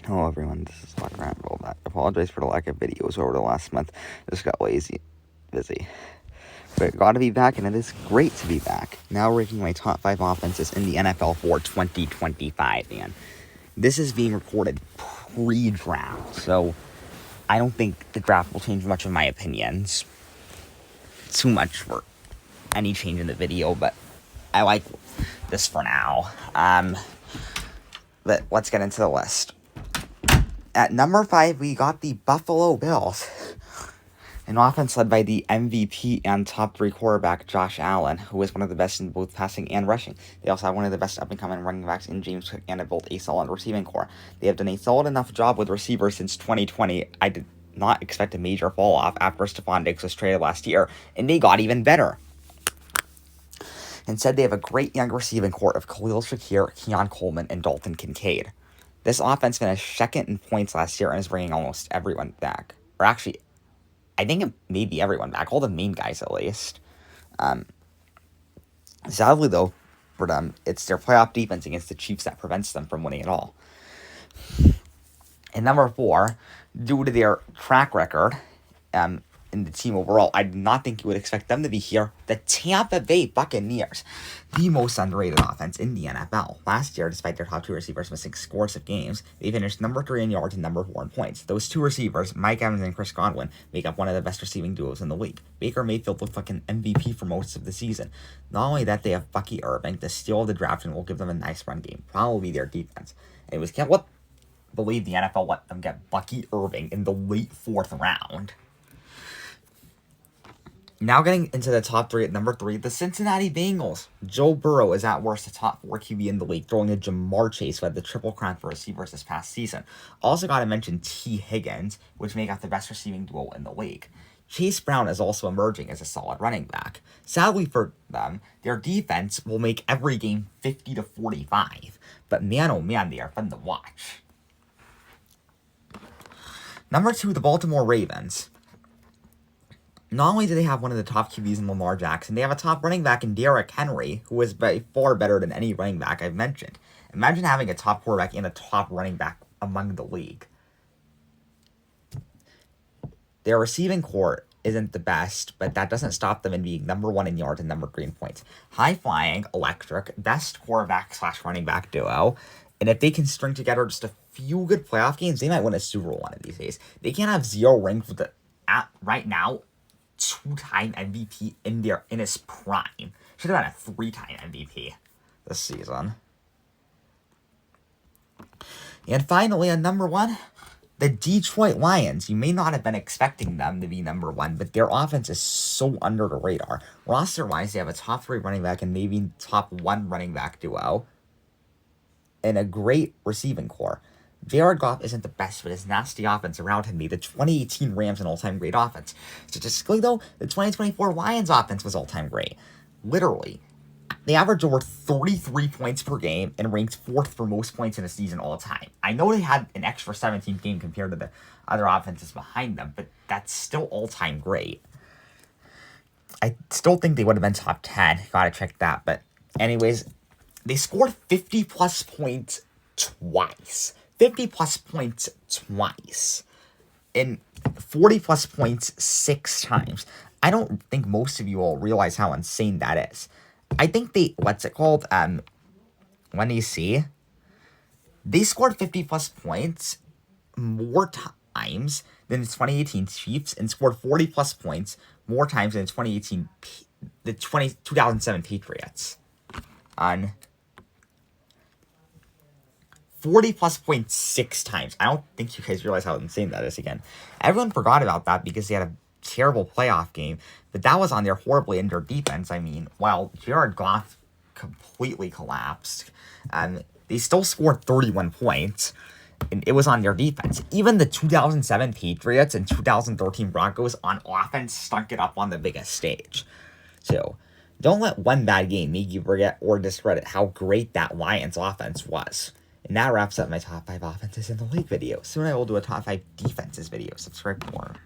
Hello everyone, this is Dr. Anvil. I apologize for the lack of videos over the last month. Just got busy. But gotta be back, and it is great to be back. Now ranking my top 5 offenses in the NFL for 2025, man. This is being recorded pre-draft, so I don't think the draft will change much of my opinions. Too much for any change in the video, but I like this for now. But let's get into the list. At number 5, we got the Buffalo Bills. An offense led by the MVP and top 3 quarterback, Josh Allen, who is one of the best in both passing and rushing. They also have one of the best up-and-coming running backs in James Cook and have built a solid receiving core. They have done a solid enough job with receivers since 2020. I did not expect a major fall-off after Stephon Diggs was traded last year, and they got even better. Instead, they have a great young receiving core of Khalil Shakir, Keon Coleman, and Dalton Kincaid. This offense finished second in points last year and is bringing almost everyone back. Or actually, I think it may be everyone back, all the main guys at least. Sadly, though, for them, it's their playoff defense against the Chiefs that prevents them from winning at all. And number 4, due to their track record in the team overall, I did not think you would expect them to be here. The Tampa Bay Buccaneers, the most underrated offense in the NFL. Last year, despite their top 2 receivers missing scores of games, they finished number 3 in yards and number 4 in points. Those 2 receivers, Mike Evans and Chris Godwin, make up one of the best receiving duos in the league. Baker Mayfield looked like an MVP for most of the season. Not only that, they have Bucky Irving, the steal of the draft, and will give them a nice run game. Probably their defense. And it was believe the NFL let them get Bucky Irving in the late 4th round. Now getting into the top 3 at number 3, the Cincinnati Bengals. Joe Burrow is at worst the top 4 QB in the league, throwing to Jamar Chase, who had the triple crown for receivers this past season. Also got to mention T. Higgins, which make up the best receiving duo in the league. Chase Brown is also emerging as a solid running back. Sadly for them, their defense will make every game 50-45. But man, oh man, they are fun to watch. Number 2, the Baltimore Ravens. Not only do they have one of the top QBs in Lamar Jackson, they have a top running back in Derrick Henry, who is by far better than any running back I've mentioned. Imagine having a top quarterback and a top running back among the league. Their receiving core isn't the best, but that doesn't stop them in being number 1 in yards and number 3 in points. High-flying, electric, best quarterback/running back duo, and if they can string together just a few good playoff games, they might win a Super Bowl one of these days. They can't have 0 rings with right now, 2-time MVP in his prime. Should have been a 3-time MVP this season. And finally, at number 1, the Detroit Lions. You may not have been expecting them to be number 1, but their offense is so under the radar. Roster-wise, they have a top 3 running back and maybe top 1 running back duo, and a great receiving core. Jared Goff isn't the best, but his nasty offense around him made the 2018 Rams an all-time great offense. Statistically, though, the 2024 Lions offense was all-time great. Literally. They averaged over 33 points per game and ranked 4th for most points in a season all time. I know they had an extra 17th game compared to the other offenses behind them, but that's still all-time great. I still think they would have been top 10. Gotta check that. But anyways, they scored 50-plus points twice. 50-plus points twice. And 40-plus points 6 times. I don't think most of you will realize how insane that is. I think they scored 50-plus points more times than the 2018 Chiefs and scored 40-plus points more times than the 2007 Patriots. On 40-plus points 6 times. I don't think you guys realize how insane that is again. Everyone forgot about that because they had a terrible playoff game, but that was on their horribly injured defense. I mean, while Jared Goff completely collapsed, they still scored 31 points, and it was on their defense. Even the 2007 Patriots and 2013 Broncos on offense stunk it up on the biggest stage. So, don't let one bad game make you forget or discredit how great that Lions offense was. And that wraps up my top 5 offenses in the league video. Soon I will do a top 5 defenses video. Subscribe for more.